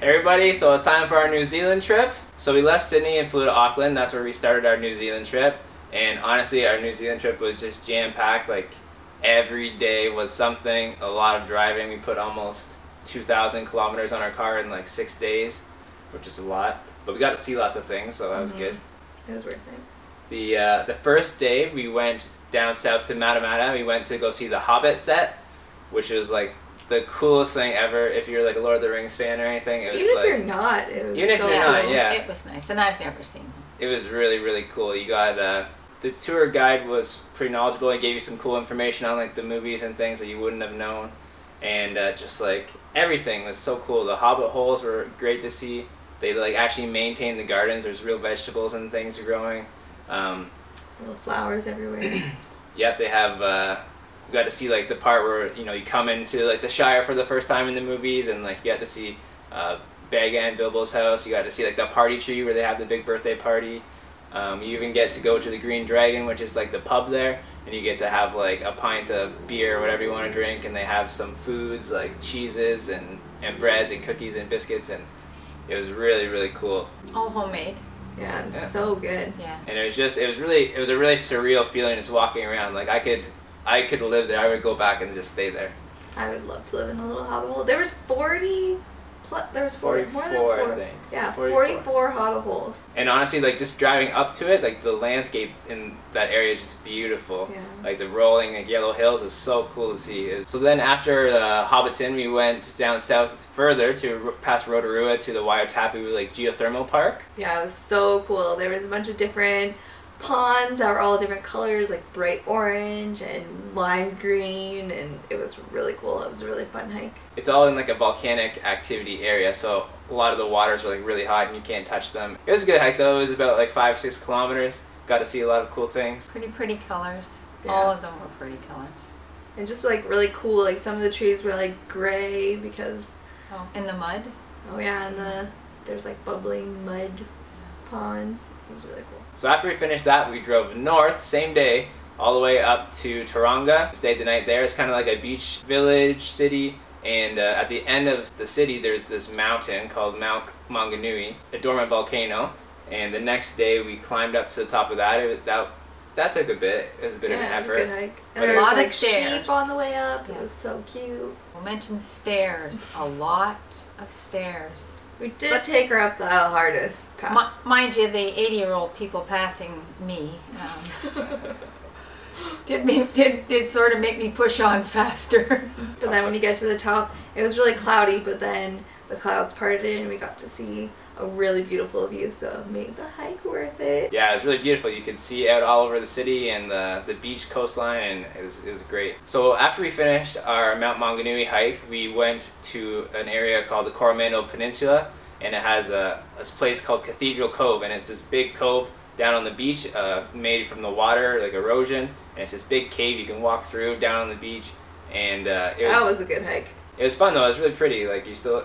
Hey everybody, so it's time for our New Zealand trip. So we left Sydney and flew to Auckland. That's where we started our New Zealand trip. And honestly, our New Zealand trip was just jam-packed. Like every day was something, a lot of driving. We put almost 2,000 kilometers on our car in like 6 days, which is a lot. But we got to see lots of things, so that was good. It was worth it. The first day we went down south to Matamata. We went to go see the Hobbit set, which was like the coolest thing ever. If you're like a Lord of the Rings fan or anything, it was even like, if you're not, it was even so if you're cool. not, yeah, It was nice, and I've never seen them. it was really, really cool. You got the tour guide was pretty knowledgeable and gave you some cool information on like the movies and things that you wouldn't have known, and just like everything was so cool. The Hobbit holes were great to see. They like actually maintain the gardens. There's real vegetables and things growing. Little flowers everywhere. Yep, they have. You got to see like the part where you come into like the Shire for the first time in the movies, and like you got to see Bagga and Bilbo's house. You got to see like the party tree where they have the big birthday party. You even get to go to the Green Dragon, which is like the pub there, and you get to have like a pint of beer or whatever you want to drink, and they have some foods like cheeses and breads and cookies and biscuits, and it was really, really cool. All homemade. Yeah, and so good. Yeah. And it was a really surreal feeling just walking around. Like I could live there. I would go back and just stay there. I would love to live in a little hobbit hole. There was 40 plus, there was 44, more than 4. I think. Yeah, 44. 44 hobbit holes. And honestly, like just driving up to it, like the landscape in that area is just beautiful. Yeah. Like the rolling like yellow hills is so cool to see. So then after Hobbiton, we went down south further to past Rotorua to the Wai-o-Tapu like geothermal park. Yeah, it was so cool. There was a bunch of different ponds that were all different colors, like bright orange and lime green, and it was really cool. It was a really fun hike. It's all in like a volcanic activity area, so a lot of the waters are like really hot and you can't touch them. It was a good hike though. It was about like 5-6 kilometers. Got to see a lot of cool things. Pretty colors. Yeah. All of them were pretty colors. And just like really cool, like some of the trees were like gray because, Oh, in the mud? oh yeah, and there's like bubbling mud ponds. It was really cool. So after we finished that, we drove north, same day, all the way up to Tauranga. Stayed the night there. It's kind of like a beach village city, and at the end of the city there's this mountain called Mount Maunganui, a dormant volcano, and the next day we climbed up to the top of that. That took a bit. It was a bit of an effort. It was a good hike. But And there a was lot of like stairs. sheep on the way up. It Yeah. was so cute. We'll mention stairs. A lot of stairs. We did take her up the hardest path. Mind you, the 80-year-old people passing me did sort of make me push on faster. But then when you get to the top, it was really cloudy, but then the clouds parted and we got to see a really beautiful view, so it made the hike worth it. Yeah, it was really beautiful. You could see out all over the city and the beach coastline, and it was great. So after we finished our Mount Maunganui hike, we went to an area called the Coromandel Peninsula, and it has a place called Cathedral Cove, and it's this big cove down on the beach, made from the water, like erosion, and it's this big cave you can walk through down on the beach, and that was a good hike. It was fun though. It was really pretty. Like you still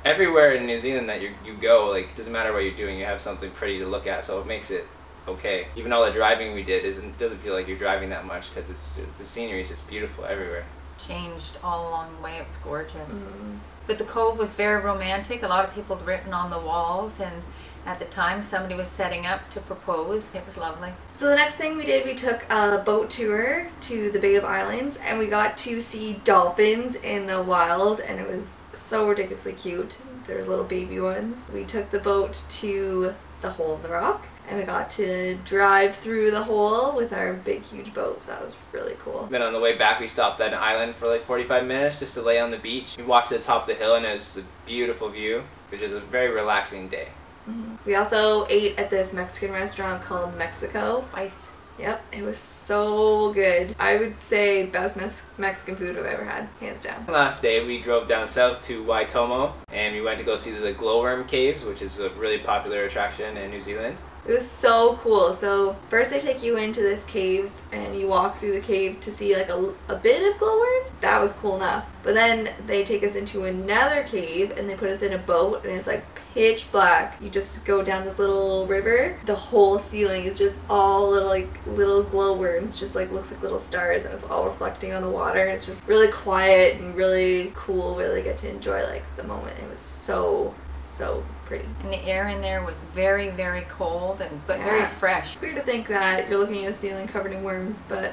everywhere in New Zealand that you go, like it doesn't matter what you're doing, you have something pretty to look at. So it makes it okay. Even all the driving we did doesn't feel like you're driving that much because the scenery is just beautiful everywhere. Changed all along the way. It was gorgeous. Mm-hmm. But the cove was very romantic. A lot of people had written on the walls, and at the time somebody was setting up to propose. It was lovely. So the next thing we did, we took a boat tour to the Bay of Islands, and we got to see dolphins in the wild, and it was so ridiculously cute. There's little baby ones. We took the boat to the hole in the rock, and we got to drive through the hole with our big huge boat, so that was really cool. Then on the way back we stopped at an island for like 45 minutes just to lay on the beach. We walked to the top of the hill and it was a beautiful view, which is a very relaxing day. Mm-hmm. We also ate at this Mexican restaurant called Mexico. Spice. Yep, it was so good. I would say best Mexican food I've ever had, hands down. Last day we drove down south to Waitomo, and we went to go see the Glowworm caves, which is a really popular attraction in New Zealand. It was so cool. So first they take you into this cave and you walk through the cave to see like a bit of glowworms. That was cool enough. But then they take us into another cave and they put us in a boat and it's like pitch black. You just go down this little river. The whole ceiling is just all little glowworms, just like looks like little stars, and it's all reflecting on the water. It's just really quiet and really cool. Really get to enjoy like the moment. It was so so pretty. And the air in there was very, very cold but very fresh. It's weird to think that you're looking at a ceiling covered in worms, but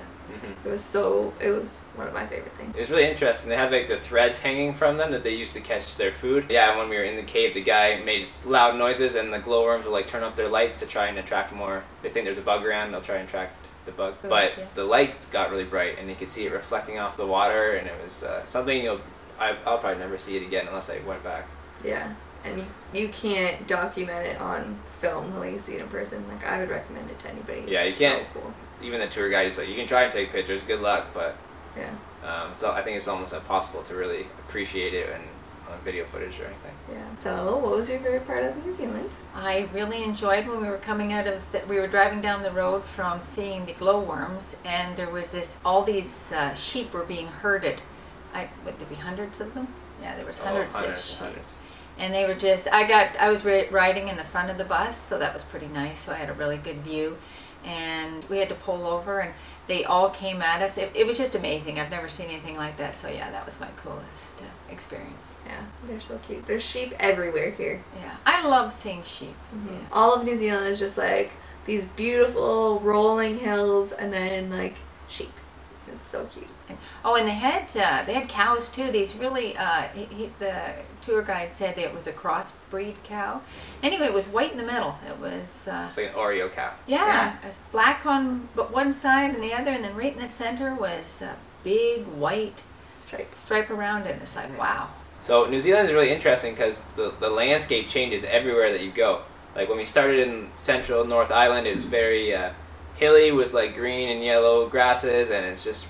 it was one of my favorite things. It was really interesting. They have like the threads hanging from them that they used to catch their food. Yeah, when we were in the cave, the guy made loud noises, and the glowworms will like turn up their lights to try and attract more. They think there's a bug around, they'll try and attract the bug. But the lights got really bright, and you could see it reflecting off the water, and it was something I'll probably never see it again unless I went back. Yeah, and you can't document it on film the way you see it in person. Like, I would recommend it to anybody. Yeah, you can't. So cool. Even the tour guide is like, you can try and take pictures, good luck, but yeah, I think it's almost impossible to really appreciate it on video footage or anything. Yeah. So, what was your favorite part of New Zealand? I really enjoyed when we were coming out of we were driving down the road from seeing the glowworms, and there was all these sheep were being herded. Would there be hundreds of them? Yeah, there was hundreds of sheep. And they were just, I was riding in the front of the bus, so that was pretty nice. So I had a really good view, and we had to pull over, and they all came at us. It was just amazing. I've never seen anything like that. So yeah, that was my coolest experience. Yeah, they're so cute. There's sheep everywhere here. Yeah, I love seeing sheep. Yeah. All of New Zealand is just like these beautiful rolling hills, and then like sheep. It's so cute. And they had cows too. These really, the tour guide said it was a crossbreed cow. Anyway, it was white in the middle. It was. It's like an Oreo cow. Yeah, it was black on one side and the other, and then right in the center was a big white stripe around it. It's like, wow. So New Zealand is really interesting because the landscape changes everywhere that you go. Like when we started in central North Island, it was very hilly with like green and yellow grasses, and it's just,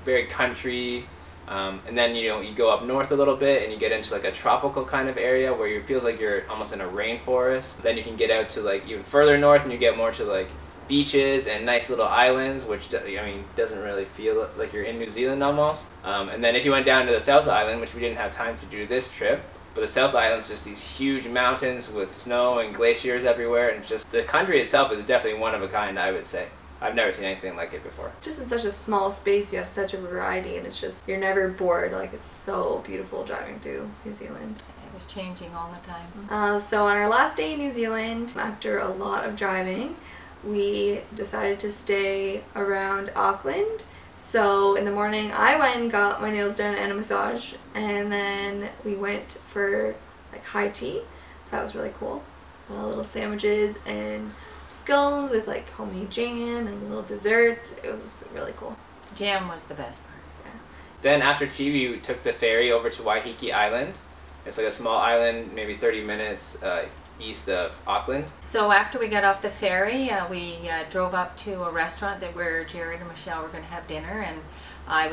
very country. And then you go up north a little bit and you get into like a tropical kind of area where it feels like you're almost in a rainforest. Then you can get out to like even further north and you get more to like beaches and nice little islands, which doesn't really feel like you're in New Zealand almost. And then if you went down to the South Island, which we didn't have time to do this trip, but the South Island's just these huge mountains with snow and glaciers everywhere, and just the country itself is definitely one of a kind, I would say. I've never seen anything like it before. Just in such a small space, you have such a variety, and it's just, you're never bored. Like, it's so beautiful driving through New Zealand. It was changing all the time. So on our last day in New Zealand, after a lot of driving, we decided to stay around Auckland. So in the morning, I went and got my nails done and a massage, and then we went for like high tea. So that was really cool. Little sandwiches and scones with like homemade jam and little desserts. It was really cool. Jam was the best part. Yeah. Then after tea, we took the ferry over to Waiheke Island. It's like a small island, maybe 30 minutes east of Auckland. So after we got off the ferry, we drove up to a restaurant where Jared and Michelle were going to have dinner, and I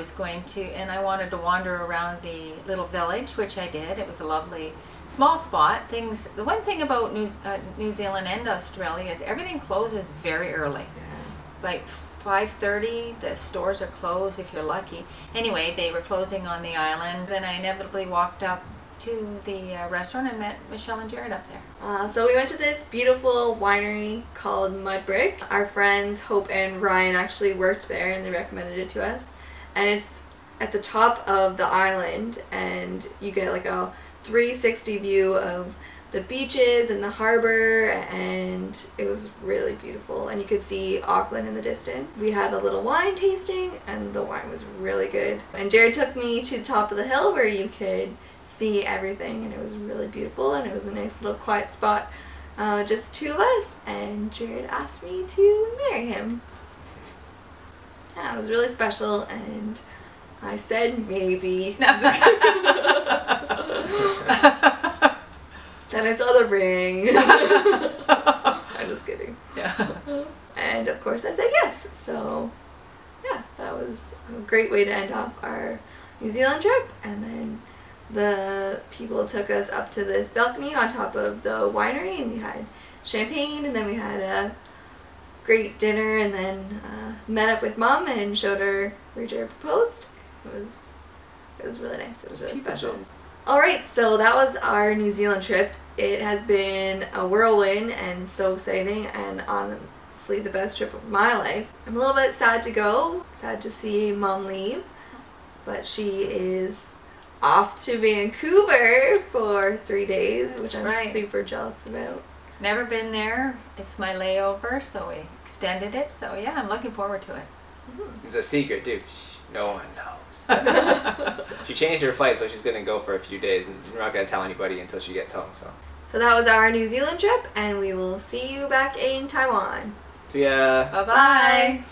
wanted to wander around the little village, which I did. It was a lovely small spot. The one thing about New Zealand and Australia is everything closes very early. Like 5:30, the stores are closed if you're lucky. Anyway, they were closing on the island. Then I inevitably walked up to the restaurant and met Michelle and Jared up there. So we went to this beautiful winery called Mudbrick. Our friends Hope and Ryan actually worked there, and they recommended it to us. And it's at the top of the island, and you get like a 360 view of the beaches and the harbor, and it was really beautiful, and you could see Auckland in the distance. We had a little wine tasting, and the wine was really good. And Jared took me to the top of the hill where you could see everything, and it was really beautiful, and it was a nice little quiet spot, just two of us, and Jared asked me to marry him. Yeah, it was really special, and I said maybe. Then I saw the ring. I'm just kidding. Yeah. And of course I said yes. So yeah, that was a great way to end off our New Zealand trip. And then the people took us up to this balcony on top of the winery, and we had champagne, and then we had a great dinner, and then met up with Mom and showed her where Jared proposed. It was really nice. It was really special. Alright, so that was our New Zealand trip. It has been a whirlwind and so exciting, and honestly the best trip of my life. I'm a little bit sad to go, sad to see Mom leave, but she is off to Vancouver for 3 days, which I'm right. super jealous about. Never been there. It's my layover, so we extended it. So yeah, I'm looking forward to it. It's a secret, dude. No one knows. She changed her flight, so she's going to go for a few days, and we're not going to tell anybody until she gets home. So that was our New Zealand trip, and we will see you back in Taiwan. See ya. Bye-bye.